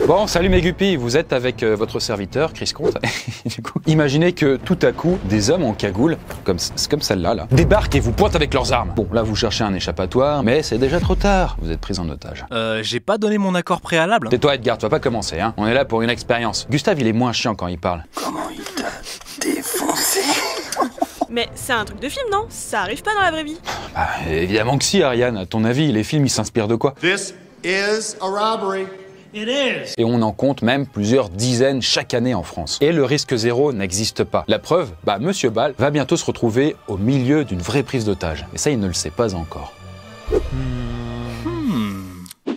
Bon, salut mes guppies, vous êtes avec votre serviteur, Chris Comte. Du coup, imaginez que tout à coup, des hommes en cagoule, comme celle-là, débarquent et vous pointent avec leurs armes. Bon, là, vous cherchez un échappatoire, mais c'est déjà trop tard. Vous êtes pris en otage. J'ai pas donné mon accord préalable. Tais-toi, Edgar, tu vas pas commencer, hein. On est là pour une expérience. Gustave, il est moins chiant quand il parle. Comment il t'a défoncé? Mais c'est un truc de film, non? Ça arrive pas dans la vraie vie. Bah, évidemment que si, Ariane. À ton avis, les films, ils s'inspirent de quoi? This is a robbery. It is. Et on en compte même plusieurs dizaines chaque année en France. Et le risque zéro n'existe pas. La preuve, Monsieur Ball va bientôt se retrouver au milieu d'une vraie prise d'otage. Et ça, il ne le sait pas encore.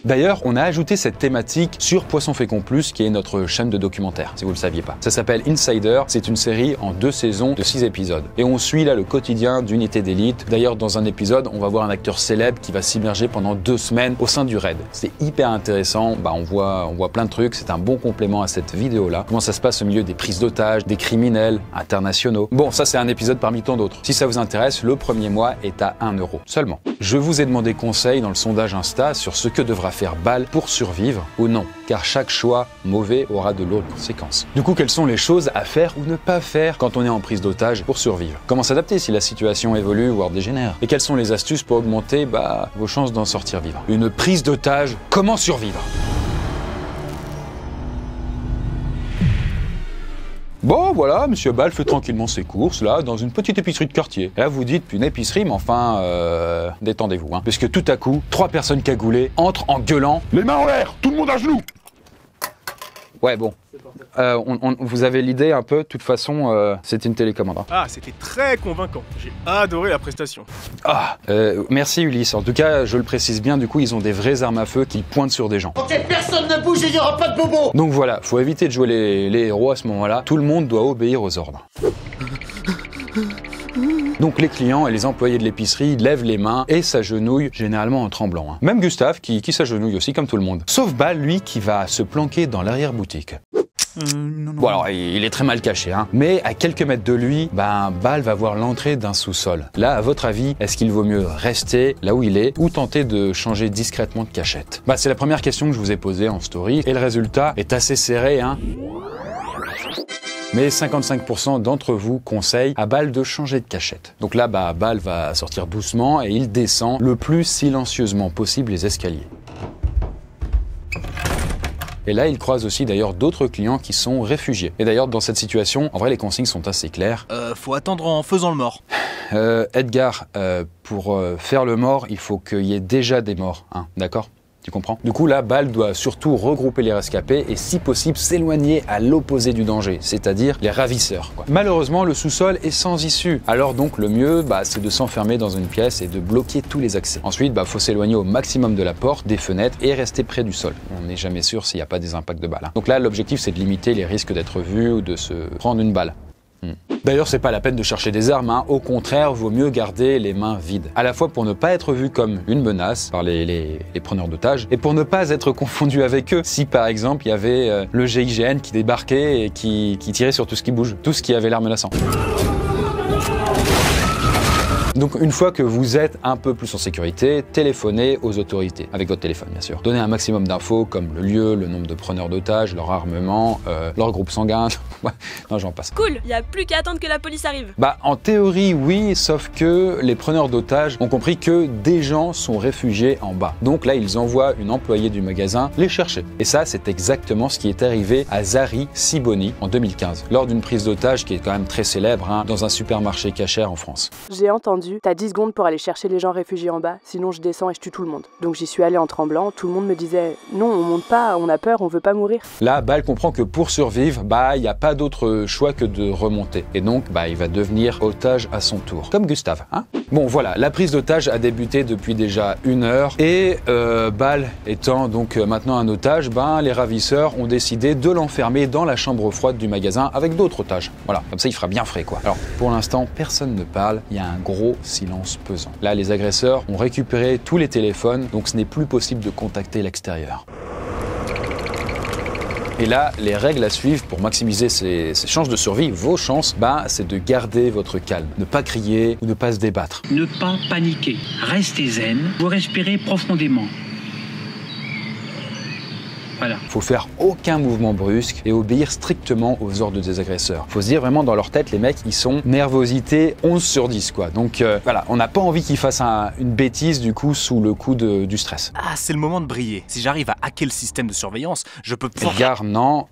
D'ailleurs, on a ajouté cette thématique sur Poisson Fécond Plus, qui est notre chaîne de documentaire, si vous le saviez pas. Ça s'appelle Insider, c'est une série en 2 saisons de 6 épisodes. Et on suit là le quotidien d'unités d'élite. D'ailleurs, dans un épisode, on va voir un acteur célèbre qui va s'immerger pendant 2 semaines au sein du raid. C'est hyper intéressant, on voit plein de trucs, c'est un bon complément à cette vidéo-là. Comment ça se passe au milieu des prises d'otages, des criminels internationaux. Bon, ça c'est un épisode parmi tant d'autres. Si ça vous intéresse, le premier mois est à 1 € seulement. Je vous ai demandé conseil dans le sondage Insta sur ce que devra faire Ball pour survivre ou non, car chaque choix mauvais aura de lourdes conséquences. Du coup, quelles sont les choses à faire ou ne pas faire quand on est en prise d'otage pour survivre? Comment s'adapter si la situation évolue voire dégénère? Et quelles sont les astuces pour augmenter vos chances d'en sortir vivre? Une prise d'otage, comment survivre? Bon, voilà, Monsieur Ball fait tranquillement ses courses, là, dans une petite épicerie de quartier. Et là, vous dites, une épicerie, mais enfin, détendez-vous, hein. Parce que tout à coup, 3 personnes cagoulées entrent en gueulant. Les mains en l'air, tout le monde à genoux. Ouais, bon. Vous avez l'idée un peu, de toute façon, c'était une télécommande. Hein. Ah, c'était très convaincant. J'ai adoré la prestation. Merci Ulysse. En tout cas, je le précise bien, du coup, ils ont des vraies armes à feu qui pointent sur des gens. Ok, personne ne bouge et il n'y aura pas de bobo. Donc voilà, faut éviter de jouer les héros à ce moment-là. Tout le monde doit obéir aux ordres. Donc les clients et les employés de l'épicerie lèvent les mains et s'agenouillent, généralement en tremblant. Hein. Même Gustave qui s'agenouille aussi comme tout le monde. Sauf Ball, lui, qui va se planquer dans l'arrière-boutique. Non. Bon alors, il est très mal caché, hein. Mais à quelques mètres de lui, Ball va voir l'entrée d'un sous-sol. Là, à votre avis, est-ce qu'il vaut mieux rester là où il est ou tenter de changer discrètement de cachette? C'est la première question que je vous ai posée en story et le résultat est assez serré, hein. Mais 55% d'entre vous conseillent à Ball de changer de cachette. Donc là, Ball va sortir doucement et il descend le plus silencieusement possible les escaliers. Et là, il croise aussi d'ailleurs d'autres clients qui sont réfugiés. Et d'ailleurs, dans cette situation, en vrai, les consignes sont assez claires. Faut attendre en faisant le mort. Edgar, pour faire le mort, il faut qu'il y ait déjà des morts, hein, d'accord ? Tu comprends? Du coup, là, Ball doit surtout regrouper les rescapés et, si possible, s'éloigner à l'opposé du danger, c'est-à-dire les ravisseurs, quoi. Malheureusement, le sous-sol est sans issue. Alors donc, le mieux, c'est de s'enfermer dans une pièce et de bloquer tous les accès. Ensuite, faut s'éloigner au maximum de la porte, des fenêtres et rester près du sol. On n'est jamais sûr s'il n'y a pas des impacts de balles. Hein. Donc là, l'objectif, c'est de limiter les risques d'être vu ou de se prendre une balle. D'ailleurs, c'est pas la peine de chercher des armes, hein. Au contraire, vaut mieux garder les mains vides. À la fois pour ne pas être vu comme une menace par les preneurs d'otages et pour ne pas être confondu avec eux. Si par exemple, il y avait le GIGN qui débarquait et qui tirait sur tout ce qui bouge, tout ce qui avait l'air menaçant. Donc une fois que vous êtes un peu plus en sécurité, téléphonez aux autorités, avec votre téléphone bien sûr. Donnez un maximum d'infos comme le lieu, le nombre de preneurs d'otages, leur armement, leur groupe sanguin, non j'en passe. Cool, y a plus qu'à attendre que la police arrive. En théorie oui, sauf que les preneurs d'otages ont compris que des gens sont réfugiés en bas. Donc là ils envoient une employée du magasin les chercher. Et ça c'est exactement ce qui est arrivé à Zari Siboni en 2015, lors d'une prise d'otage qui est quand même très célèbre, hein, dans un supermarché cachère en France. J'ai entendu, t'as 10 secondes pour aller chercher les gens réfugiés en bas, sinon je descends et je tue tout le monde. Donc j'y suis allée en tremblant, tout le monde me disait « Non, on monte pas, on a peur, on veut pas mourir ». Là, Ball comprend que pour survivre, il n'y a pas d'autre choix que de remonter. Et donc, il va devenir otage à son tour. Comme Gustave, hein. Bon, voilà, la prise d'otage a débuté depuis déjà 1 heure. Et Ball étant donc maintenant un otage, les ravisseurs ont décidé de l'enfermer dans la chambre froide du magasin avec d'autres otages. Voilà, comme ça il fera bien frais, quoi. Alors, pour l'instant, personne ne parle, il y a un gros silence pesant. Là, les agresseurs ont récupéré tous les téléphones, donc ce n'est plus possible de contacter l'extérieur. Et là, les règles à suivre pour maximiser ses chances de survie, vos chances, c'est de garder votre calme. Ne pas crier ou ne pas se débattre. Ne pas paniquer. Restez zen. Vous respirez profondément. Voilà. Faut faire aucun mouvement brusque et obéir strictement aux ordres des agresseurs. Faut se dire vraiment dans leur tête, les mecs, ils sont nervosité 11 sur 10 quoi. Donc voilà, on n'a pas envie qu'ils fassent une bêtise du coup sous le coup du stress. Ah, c'est le moment de briller. Si j'arrive à hacker le système de surveillance, je peux... Edgar, non,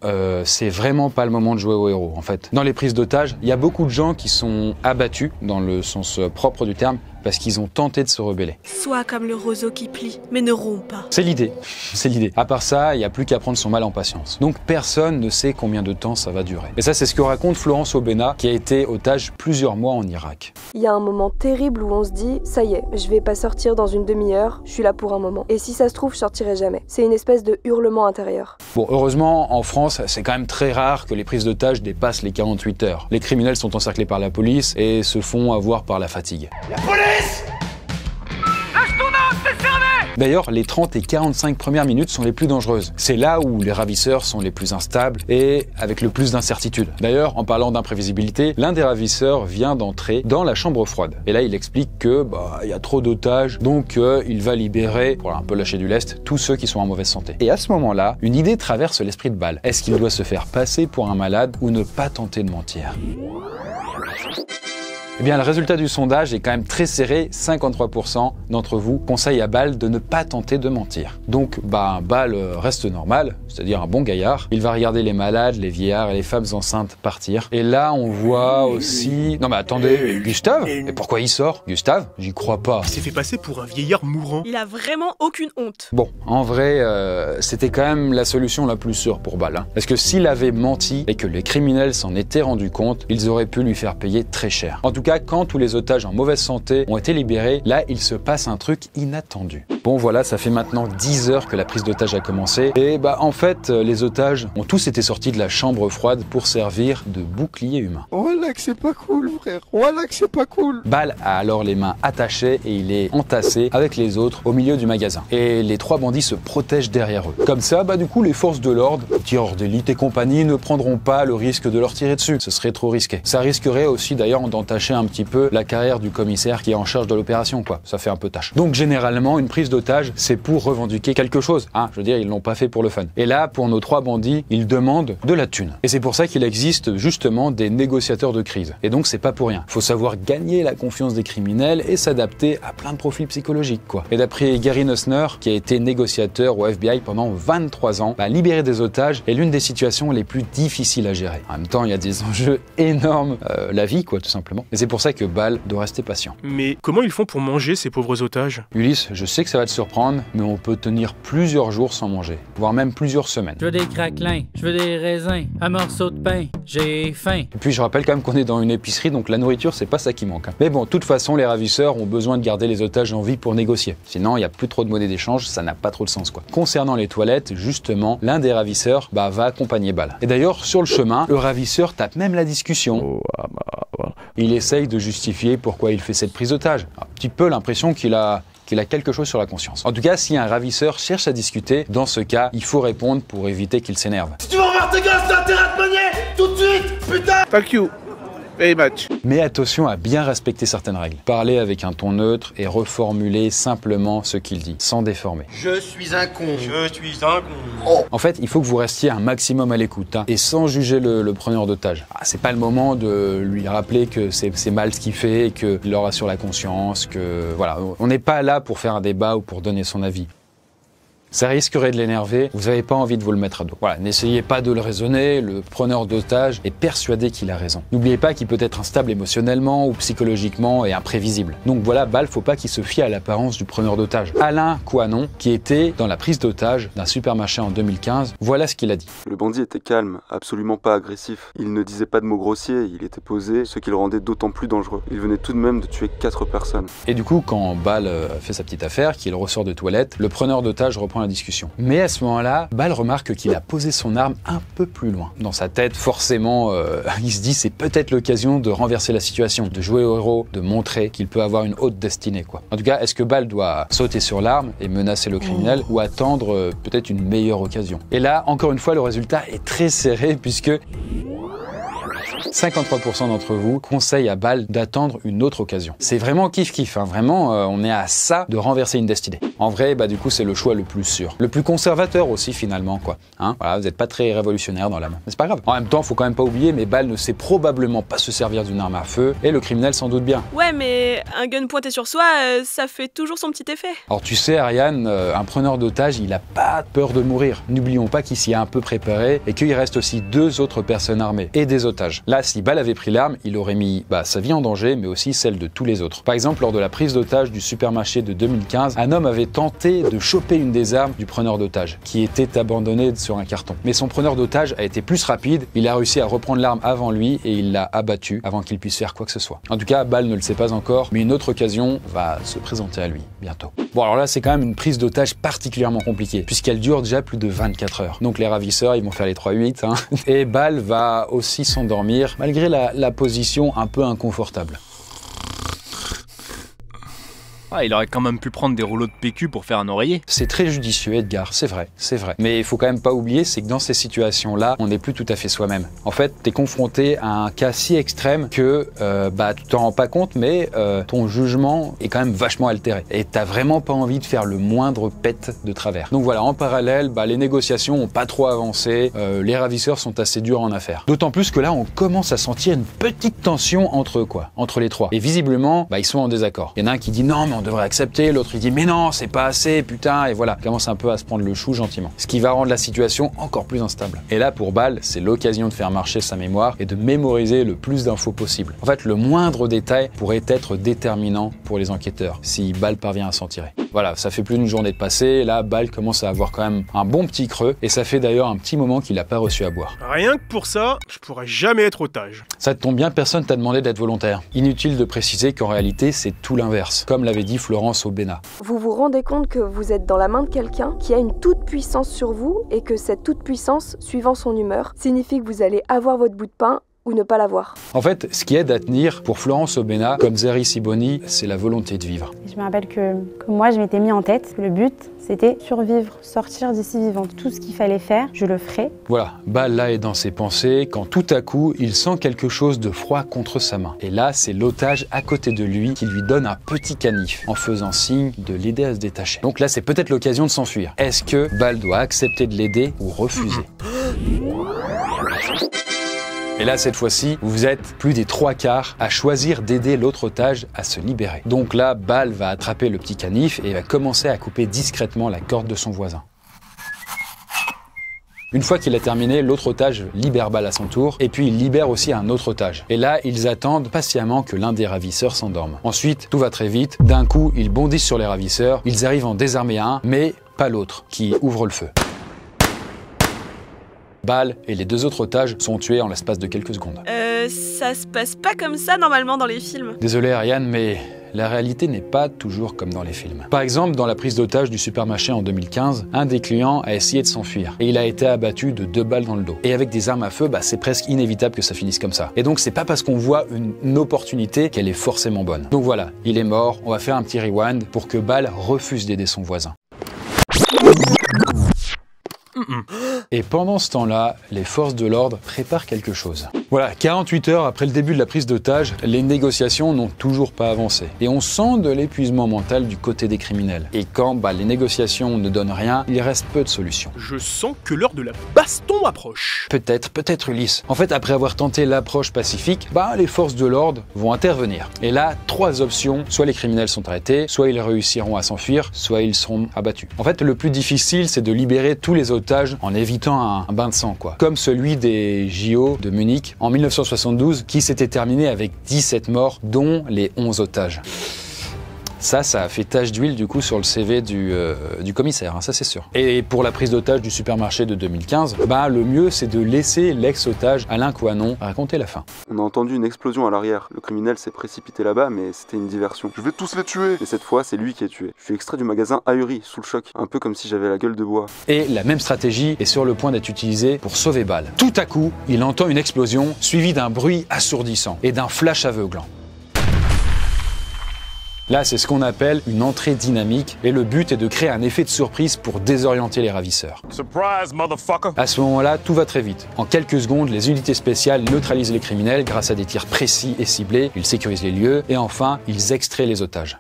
c'est vraiment pas le moment de jouer au héros en fait. Dans les prises d'otages, il y a beaucoup de gens qui sont abattus dans le sens propre du terme parce qu'ils ont tenté de se rebeller. Sois comme le roseau qui plie, mais ne rompt pas. C'est l'idée, c'est l'idée. À part ça, il n'y a plus qu'à prendre son mal en patience. Donc personne ne sait combien de temps ça va durer. Et ça, c'est ce que raconte Florence Obena, qui a été otage plusieurs mois en Irak. Il y a un moment terrible où on se dit, ça y est, je vais pas sortir dans une demi-heure, je suis là pour un moment. Et si ça se trouve, je sortirai jamais. C'est une espèce de hurlement intérieur. Bon, heureusement, en France, c'est quand même très rare que les prises d'otages dépassent les 48 heures. Les criminels sont encerclés par la police et se font avoir par la fatigue. La police! Lâche ton arme, t'es fermé! D'ailleurs, les 30 et 45 premières minutes sont les plus dangereuses. C'est là où les ravisseurs sont les plus instables et avec le plus d'incertitude. D'ailleurs, en parlant d'imprévisibilité, l'un des ravisseurs vient d'entrer dans la chambre froide. Et là, il explique que y a trop d'otages, donc il va libérer, pour un peu lâcher du lest, tous ceux qui sont en mauvaise santé. Et à ce moment-là, une idée traverse l'esprit de Ball. Est-ce qu'il doit se faire passer pour un malade ou ne pas tenter de mentir ? Eh bien, le résultat du sondage est quand même très serré. 53% d'entre vous conseillent à Ball de ne pas tenter de mentir. Donc, Ball reste normal, c'est-à-dire un bon gaillard. Il va regarder les malades, les vieillards et les femmes enceintes partir. Et là, on voit aussi... Non mais attendez, Gustave ? Et pourquoi il sort ? Gustave ? J'y crois pas. Il s'est fait passer pour un vieillard mourant. Il a vraiment aucune honte. Bon, en vrai, c'était quand même la solution la plus sûre pour Ball. Parce que s'il avait menti et que les criminels s'en étaient rendus compte, ils auraient pu lui faire payer très cher. En tout cas, quand tous les otages en mauvaise santé ont été libérés, là, il se passe un truc inattendu. Bon, voilà, ça fait maintenant 10 heures que la prise d'otage a commencé. Et en fait, les otages ont tous été sortis de la chambre froide pour servir de bouclier humain. Voilà que c'est pas cool, frère. Voilà que c'est pas cool. Ball a alors les mains attachées et il est entassé avec les autres au milieu du magasin. Et les trois bandits se protègent derrière eux. Comme ça, du coup, les forces de l'ordre, tireurs d'élite et compagnie, ne prendront pas le risque de leur tirer dessus. Ce serait trop risqué. Ça risquerait aussi d'ailleurs d'entacher un petit peu la carrière du commissaire qui est en charge de l'opération, quoi. Ça fait un peu tâche. Donc généralement, une prise d'otage, c'est pour revendiquer quelque chose. Je veux dire, ils l'ont pas fait pour le fun. Et là, pour nos trois bandits, ils demandent de la thune. Et c'est pour ça qu'il existe justement des négociateurs de crise. Et donc c'est pas pour rien. Faut savoir gagner la confiance des criminels et s'adapter à plein de profils psychologiques, quoi. Et d'après Gary Nussner, qui a été négociateur au FBI pendant 23 ans, libérer des otages est l'une des situations les plus difficiles à gérer. En même temps, il y a des enjeux énormes, la vie, quoi, tout simplement. Et c'est pour ça que Ball doit rester patient. Mais comment ils font pour manger ces pauvres otages ? Ulysse, je sais que ça va te surprendre, mais on peut tenir plusieurs jours sans manger, voire même plusieurs semaines. Je veux des craquelins, je veux des raisins, un morceau de pain, j'ai faim. Et puis je rappelle quand même qu'on est dans une épicerie, donc la nourriture c'est pas ça qui manque. Mais bon, de toute façon, les ravisseurs ont besoin de garder les otages en vie pour négocier. Sinon, il n'y a plus trop de monnaie d'échange, ça n'a pas trop de sens, quoi. Concernant les toilettes, justement, l'un des ravisseurs va accompagner Ball. Et d'ailleurs, sur le chemin, le ravisseur tape même la discussion. Il essaye de justifier pourquoi il fait cette prise d'otage. Un petit peu l'impression qu'il a quelque chose sur la conscience. En tout cas, si un ravisseur cherche à discuter, dans ce cas, il faut répondre pour éviter qu'il s'énerve. Si tu veux revoir tes gosses, t'as intérêt à te manier tout de suite, putain! Thank you. Very much. Mais attention à bien respecter certaines règles. Parler avec un ton neutre et reformuler simplement ce qu'il dit, sans déformer. Je suis un con. Je suis un con. Oh. En fait, il faut que vous restiez un maximum à l'écoute, et sans juger le preneur d'otage. C'est pas le moment de lui rappeler que c'est mal ce qu'il fait, et qu'il aura sur la conscience, que voilà, on n'est pas là pour faire un débat ou pour donner son avis. Ça risquerait de l'énerver, vous n'avez pas envie de vous le mettre à dos. Voilà, n'essayez pas de le raisonner, le preneur d'otage est persuadé qu'il a raison. N'oubliez pas qu'il peut être instable émotionnellement ou psychologiquement et imprévisible. Donc voilà, Ball, faut pas qu'il se fie à l'apparence du preneur d'otage. Alain Coanon, qui était dans la prise d'otage d'un supermarché en 2015, voilà ce qu'il a dit. Le bandit était calme, absolument pas agressif. Il ne disait pas de mots grossiers, il était posé, ce qui le rendait d'autant plus dangereux. Il venait tout de même de tuer 4 personnes. Et du coup, quand Ball fait sa petite affaire, qu'il ressort de toilette, le preneur d'otage reprend la discussion. Mais à ce moment-là, Ball remarque qu'il a posé son arme un peu plus loin. Dans sa tête, forcément, il se dit c'est peut-être l'occasion de renverser la situation, de jouer au héros, de montrer qu'il peut avoir une haute destinée, quoi. En tout cas, est-ce que Ball doit sauter sur l'arme et menacer le criminel ou attendre peut-être une meilleure occasion? Et là, encore une fois, le résultat est très serré puisque 53% d'entre vous conseillent à Bal d'attendre une autre occasion. C'est vraiment kiff-kiff, hein. Vraiment, on est à ça de renverser une destinée. En vrai, du coup, c'est le choix le plus sûr. Le plus conservateur aussi, finalement, quoi. Hein, voilà, vous n'êtes pas très révolutionnaire dans l'âme. Mais c'est pas grave. En même temps, faut quand même pas oublier, mais Bal ne sait probablement pas se servir d'une arme à feu, et le criminel s'en doute bien. Ouais, mais un gun pointé sur soi, ça fait toujours son petit effet. Alors tu sais, Ariane, un preneur d'otage, il a pas peur de mourir. N'oublions pas qu'il s'y est un peu préparé, et qu'il reste aussi 2 autres personnes armées, et des otages. Là, si Bal avait pris l'arme, il aurait mis sa vie en danger, mais aussi celle de tous les autres. Par exemple, lors de la prise d'otage du supermarché de 2015, un homme avait tenté de choper une des armes du preneur d'otage, qui était abandonnée sur un carton. Mais son preneur d'otage a été plus rapide, il a réussi à reprendre l'arme avant lui, et il l'a abattu avant qu'il puisse faire quoi que ce soit. En tout cas, Bal ne le sait pas encore, mais une autre occasion va se présenter à lui, bientôt. Bon, alors là, c'est quand même une prise d'otage particulièrement compliquée, puisqu'elle dure déjà plus de 24 heures. Donc les ravisseurs, ils vont faire les 3-8, hein. Et Bal va aussi s'endormir, malgré la position un peu inconfortable. Ah, il aurait quand même pu prendre des rouleaux de PQ pour faire un oreiller. C'est très judicieux, Edgar, c'est vrai. Mais il faut quand même pas oublier, c'est que dans ces situations-là, on n'est plus tout à fait soi-même. En fait, t'es confronté à un cas si extrême que tu t'en rends pas compte, mais ton jugement est quand même vachement altéré. Et t'as vraiment pas envie de faire le moindre pet de travers. Donc voilà, en parallèle, les négociations ont pas trop avancé, les ravisseurs sont assez durs en affaires. D'autant plus que là, on commence à sentir une petite tension entre eux, entre les trois. Et visiblement, ils sont en désaccord. Il y en a un qui dit non, mais on devrait accepter, l'autre il dit mais non, c'est pas assez, putain, et voilà, il commence un peu à se prendre le chou gentiment. Ce qui va rendre la situation encore plus instable. Et là, pour Bal, c'est l'occasion de faire marcher sa mémoire et de mémoriser le plus d'infos possible. En fait, le moindre détail pourrait être déterminant pour les enquêteurs, si Bal parvient à s'en tirer. Voilà, ça fait plus d'une journée de passé, là, Bal commence à avoir quand même un bon petit creux, et ça fait d'ailleurs un petit moment qu'il n'a pas reçu à boire. Rien que pour ça, je pourrais jamais être otage. Ça te tombe bien, personne t'a demandé d'être volontaire. Inutile de préciser qu'en réalité, c'est tout l'inverse, comme l'avait dit Florence Aubenas. Vous vous rendez compte que vous êtes dans la main de quelqu'un qui a une toute-puissance sur vous et que cette toute-puissance, suivant son humeur, signifie que vous allez avoir votre bout de pain ou ne pas l'avoir. En fait, ce qui aide à tenir, pour Florence Aubenas, comme Zeri Siboni, c'est la volonté de vivre. Je me rappelle que moi, je m'étais mis en tête que le but, c'était survivre, sortir d'ici vivante. Tout ce qu'il fallait faire, je le ferai. Voilà, Bal là est dans ses pensées, quand tout à coup, il sent quelque chose de froid contre sa main. Et là, c'est l'otage à côté de lui qui lui donne un petit canif, en faisant signe de l'aider à se détacher. Donc là, c'est peut-être l'occasion de s'enfuir. Est-ce que Bal doit accepter de l'aider ou refuser ? Et là, cette fois-ci, vous êtes plus des 3/4 à choisir d'aider l'autre otage à se libérer. Donc là, Bal va attraper le petit canif et va commencer à couper discrètement la corde de son voisin. Une fois qu'il a terminé, l'autre otage libère Bal à son tour, et puis il libère aussi un autre otage. Et là, ils attendent patiemment que l'un des ravisseurs s'endorme. Ensuite, tout va très vite. D'un coup, ils bondissent sur les ravisseurs, ils arrivent à en désarmer un, mais pas l'autre, qui ouvre le feu. Bal et les 2 autres otages sont tués en l'espace de quelques secondes. Ça se passe pas comme ça normalement dans les films. Désolé Ariane, mais la réalité n'est pas toujours comme dans les films. Par exemple, dans la prise d'otage du supermarché en 2015, un des clients a essayé de s'enfuir et il a été abattu de 2 balles dans le dos. Et avec des armes à feu, c'est presque inévitable que ça finisse comme ça. Et donc c'est pas parce qu'on voit une opportunité qu'elle est forcément bonne. Donc voilà, il est mort, on va faire un petit rewind pour que Bal refuse d'aider son voisin. Et pendant ce temps-là, les forces de l'ordre préparent quelque chose. Voilà, 48 heures après le début de la prise d'otage, les négociations n'ont toujours pas avancé. Et on sent de l'épuisement mental du côté des criminels. Et quand les négociations ne donnent rien, il reste peu de solutions. Je sens que l'heure de la baston approche. Peut-être Ulysse. En fait, après avoir tenté l'approche pacifique, les forces de l'ordre vont intervenir. Et là, 3 options, soit les criminels sont arrêtés, soit ils réussiront à s'enfuir, soit ils seront abattus. En fait, le plus difficile, c'est de libérer tous les otages en évitant un bain de sang, comme celui des JO de Munich en 1972, qui s'était terminé avec 17 morts, dont les 11 otages. Ça a fait tache d'huile du coup sur le CV du commissaire, ça c'est sûr. Et pour la prise d'otage du supermarché de 2015, le mieux c'est de laisser l'ex-otage Alain Cohanon raconter la fin. On a entendu une explosion à l'arrière. Le criminel s'est précipité là-bas, mais c'était une diversion. Je vais tous les tuer. Et cette fois, c'est lui qui est tué. Je suis extrait du magasin ahuri, sous le choc. Un peu comme si j'avais la gueule de bois. Et la même stratégie est sur le point d'être utilisée pour sauver Bal. Tout à coup, il entend une explosion, suivie d'un bruit assourdissant et d'un flash aveuglant. Là, c'est ce qu'on appelle une entrée dynamique et le but est de créer un effet de surprise pour désorienter les ravisseurs. Surprise, motherfucker! À ce moment-là, tout va très vite. En quelques secondes, les unités spéciales neutralisent les criminels grâce à des tirs précis et ciblés, ils sécurisent les lieux et enfin, ils extraient les otages.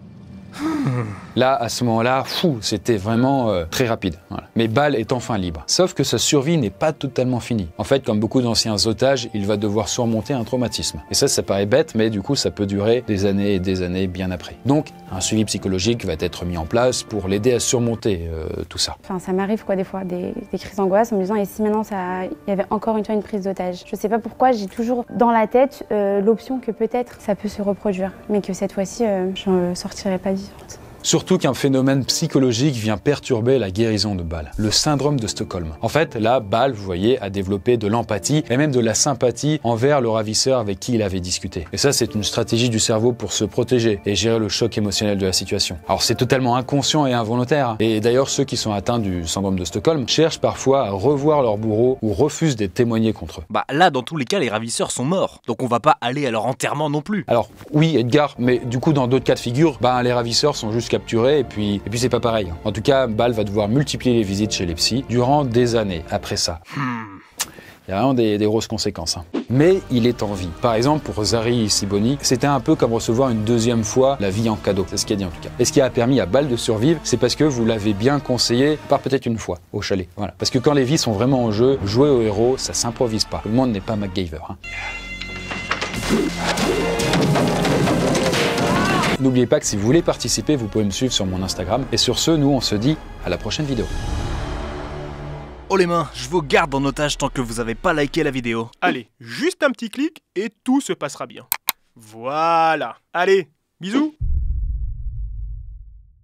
Là, à ce moment-là, c'était vraiment très rapide. Voilà. Mais Ball est enfin libre. Sauf que sa survie n'est pas totalement finie. En fait, comme beaucoup d'anciens otages, il va devoir surmonter un traumatisme. Et ça paraît bête, mais du coup, ça peut durer des années et des années bien après. Donc, un suivi psychologique va être mis en place pour l'aider à surmonter tout ça. Enfin, ça m'arrive des fois, des crises d'angoisse en me disant, et si maintenant il y avait encore une fois une prise d'otage? Je sais pas pourquoi, j'ai toujours dans la tête l'option que peut-être ça peut se reproduire, mais que cette fois-ci, je ne sortirai pas vivante. Surtout qu'un phénomène psychologique vient perturber la guérison de Ball, le syndrome de Stockholm. En fait, là, Ball, vous voyez, a développé de l'empathie et même de la sympathie envers le ravisseur avec qui il avait discuté. Et ça, c'est une stratégie du cerveau pour se protéger et gérer le choc émotionnel de la situation. Alors, c'est totalement inconscient et involontaire. Et d'ailleurs, ceux qui sont atteints du syndrome de Stockholm cherchent parfois à revoir leur bourreau ou refusent d'être témoignés contre eux. Bah là, dans tous les cas, les ravisseurs sont morts. Donc on va pas aller à leur enterrement non plus. Alors, oui, Edgar, mais du coup, dans d'autres cas de figure, les ravisseurs sont juste capturés et puis c'est pas pareil. En tout cas, Ball va devoir multiplier les visites chez les psys durant des années après ça. Il y a vraiment des grosses conséquences. Mais il est en vie. Par exemple, pour Zari Siboni, c'était un peu comme recevoir une deuxième fois la vie en cadeau. C'est ce qu'il a dit en tout cas. Et ce qui a permis à Ball de survivre, c'est parce que vous l'avez bien conseillé, par peut-être une fois, au chalet. Voilà. Parce que quand les vies sont vraiment en jeu, jouer au héros, ça s'improvise pas. Le monde n'est pas MacGyver. N'oubliez pas que si vous voulez participer, vous pouvez me suivre sur mon Instagram. Et sur ce, nous, on se dit à la prochaine vidéo. Oh les mains, je vous garde en otage tant que vous avez pas liké la vidéo. Allez, juste un petit clic et tout se passera bien. Voilà. Allez, bisous.